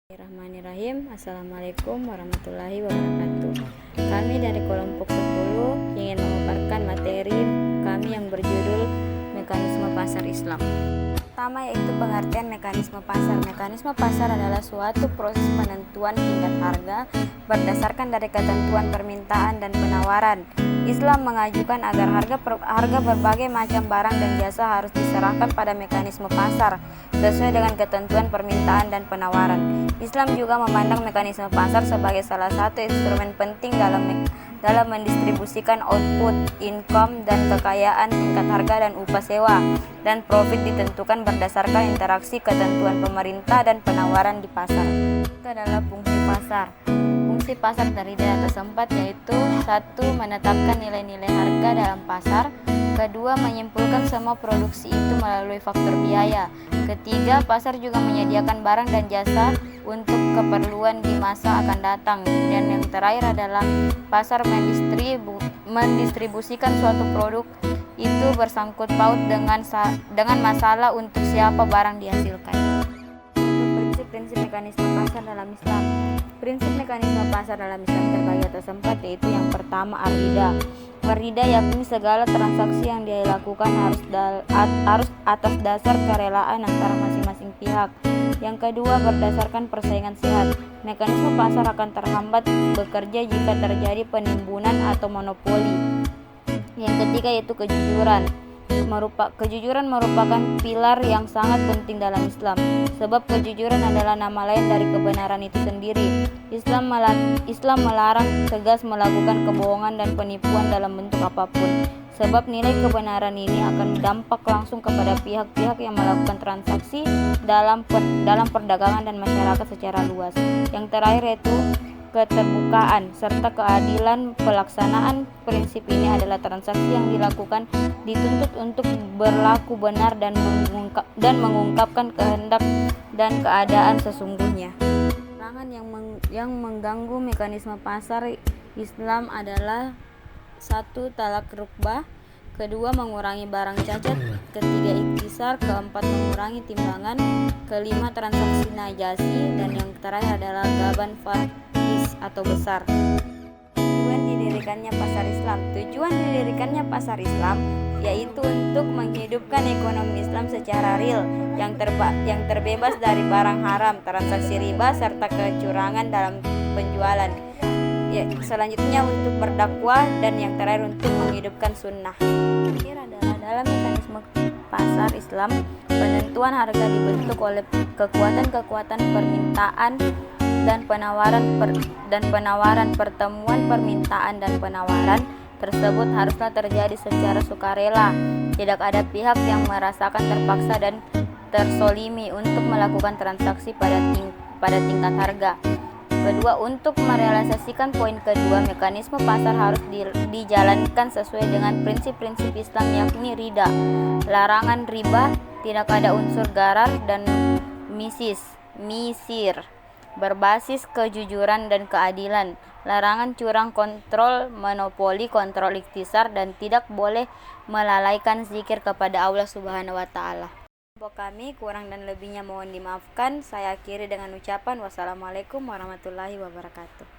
Bismillahirrahmanirrahim. Assalamualaikum warahmatullahi wabarakatuh. Kami dari kelompok 10 ingin memaparkan materi kami yang berjudul Mekanisme Pasar Islam. Pertama yaitu pengertian mekanisme pasar. Mekanisme pasar adalah suatu proses penentuan tingkat harga berdasarkan dari ketentuan permintaan dan penawaran. Islam mengajukan agar harga berbagai macam barang dan jasa harus diserahkan pada mekanisme pasar sesuai dengan ketentuan permintaan dan penawaran. Islam juga memandang mekanisme pasar sebagai salah satu instrumen penting dalam mendistribusikan output, income, dan kekayaan tingkat harga dan upah sewa, dan profit ditentukan berdasarkan interaksi ketentuan pemerintah dan penawaran di pasar. Itu adalah fungsi pasar. Fungsi pasar terdiri atas 4, yaitu 1. Menetapkan nilai-nilai harga dalam pasar. 2. Menyimpulkan semua produksi itu melalui faktor biaya. 3. Pasar juga menyediakan barang dan jasa untuk keperluan di masa akan datang. Dan yang terakhir adalah pasar mendistribusikan suatu produk itu bersangkut paut dengan masalah untuk siapa barang dihasilkan. Untuk prinsip mekanisme pasar dalam Islam. Prinsip mekanisme pasar dalam Islam terbagi atas 4, yaitu yang pertama ar-rida. Ar-rida yakni segala transaksi yang dilakukan harus atas dasar kerelaan antara masing-masing pihak. Yang kedua, berdasarkan persaingan sehat. Mekanisme pasar akan terhambat bekerja jika terjadi penimbunan atau monopoli. Yang ketiga yaitu kejujuran. Kejujuran merupakan pilar yang sangat penting dalam Islam, sebab kejujuran adalah nama lain dari kebenaran itu sendiri. Islam melarang tegas melakukan kebohongan dan penipuan dalam bentuk apapun, sebab nilai kebenaran ini akan berdampak langsung kepada pihak-pihak yang melakukan transaksi dalam perdagangan dan masyarakat secara luas. Yang terakhir yaitu keterbukaan serta keadilan pelaksanaan. Prinsip ini adalah transaksi yang dilakukan dituntut untuk berlaku benar dan mengungkapkan kehendak dan keadaan sesungguhnya. Larangan yang mengganggu mekanisme pasar Islam adalah 1. Talak rukbah. 2. Mengurangi barang cacat. 3. Iktisar. 4. Mengurangi timbangan. 5. Transaksi najasi. Dan yang terakhir adalah gaban fahis atau besar. Tujuan didirikannya pasar Islam. Tujuan didirikannya pasar Islam yaitu untuk menghidupkan ekonomi Islam secara real yang terbebas dari barang haram, transaksi riba, serta kecurangan dalam penjualan. Selanjutnya untuk berdakwah, dan yang terakhir untuk menghidupkan sunnah. Terakhir adalah dalam mekanisme pasar Islam, penentuan harga dibentuk oleh kekuatan permintaan dan penawaran. Pertemuan permintaan dan penawaran tersebut haruslah terjadi secara sukarela. Tidak ada pihak yang merasakan terpaksa dan tersolimi untuk melakukan transaksi pada tingkat harga. Kedua, untuk merealisasikan poin kedua, mekanisme pasar harus dijalankan sesuai dengan prinsip-prinsip Islam, yakni rida, larangan riba, tidak ada unsur garar dan misir, berbasis kejujuran dan keadilan, larangan curang, kontrol monopoli, kontrol iktisar, dan tidak boleh melalaikan zikir kepada Allah Subhanahu wa Ta'ala. Untuk kami kurang dan lebihnya mohon dimaafkan. Saya akhiri dengan ucapan wassalamualaikum warahmatullahi wabarakatuh.